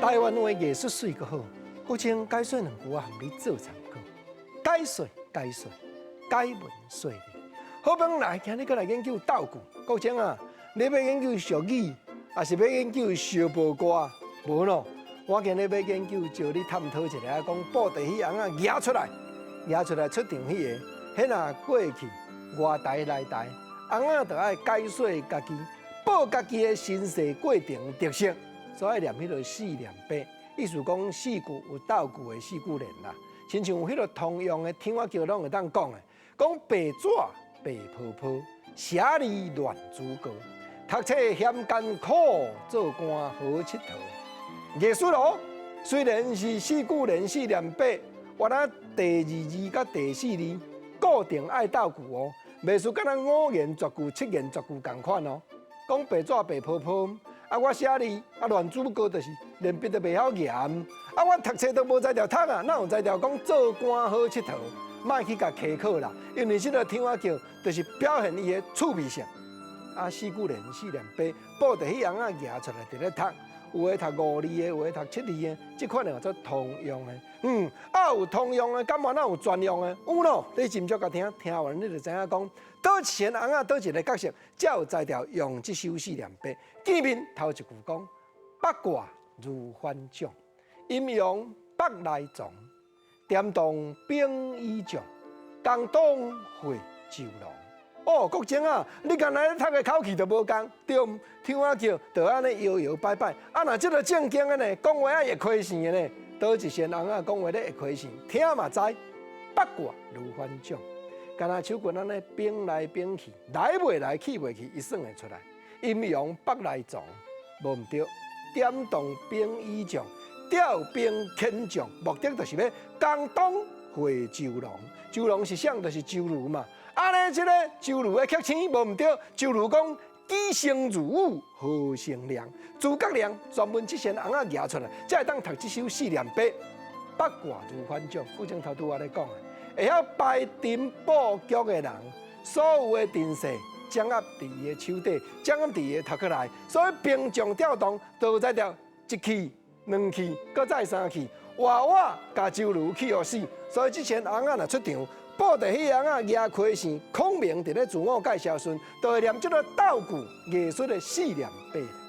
台湾话艺术水个好，古称解说两句啊，含你做参考。解说，解文说理。好本来今日过来研究道具，古称啊，你要研究俗语，还是要研究小八卦？无咯，我今日要研究，就你探讨一下，讲布袋戏翁啊，举出来出场迄个，迄若过去外台来台，翁啊就爱解说家己，报家己的身世过程特色，所以念迄个四念八，意思讲四句有道具的四句联啦。亲像有迄个通用的听我叫拢会当讲的，讲白纸白泡泡，写字乱珠高，读册嫌艰苦，做官好佚佗。艺术咯，虽然是四句联四念八，我那第二字甲第四字固定爱道具哦，袂输敢若五言绝句、七言绝句共款哦。讲白纸白泡泡，啊我写字啊乱珠高，就是连笔都袂晓念，啊我读册都无才调读啊，哪有才调讲做官好佚佗？莫去甲苛刻啦，因为这个听我叫，就是表现伊的趣味性。啊，四句联四念八，布袋戏翁啊举出来伫咧读。有的读5字的，有的读7字的，这款叫做通用的。有通用的，敢嘛哪有专用的？有咯，你斟酌甲听完你就知影讲，倒前翁啊，倒一个角色，才有才调用这首四念八。见面头一句讲，八卦如翻掌，阴阳百来种，颠动兵衣将，江东会周郎。哦，国情啊，你刚才读的口气都无共，对，听我叫，就安尼摇摇摆摆。啊，若即个正经的呢，讲话啊会亏钱的呢，倒一仙翁啊讲话咧会亏钱，听嘛知。八卦如翻掌，敢若手棍安尼变来变去，来袂来去袂去，伊算会出来。阴阳百来种，无毋对，点动兵衣将，调兵遣将，目的就是要江东会周郎。周郎是啥？就是周瑜嘛。安尼，即个周瑜的客星无毋对，周瑜讲己生如虎，何生良？诸葛亮专门这些翁仔举出来，才会当读这首四念八。八卦如翻掌，古前头拄我咧讲的，会晓排阵布局的人，所有的阵势掌握伫伊的手底，掌握伫伊的头壳内，所以兵将调动，都在调一气、两气，搁再三气，活活甲周瑜气互死。所以这些翁仔若出场。布袋戏翁啊，举亏线，孔明伫咧自我介绍时，就会念这个道具艺术的四念八。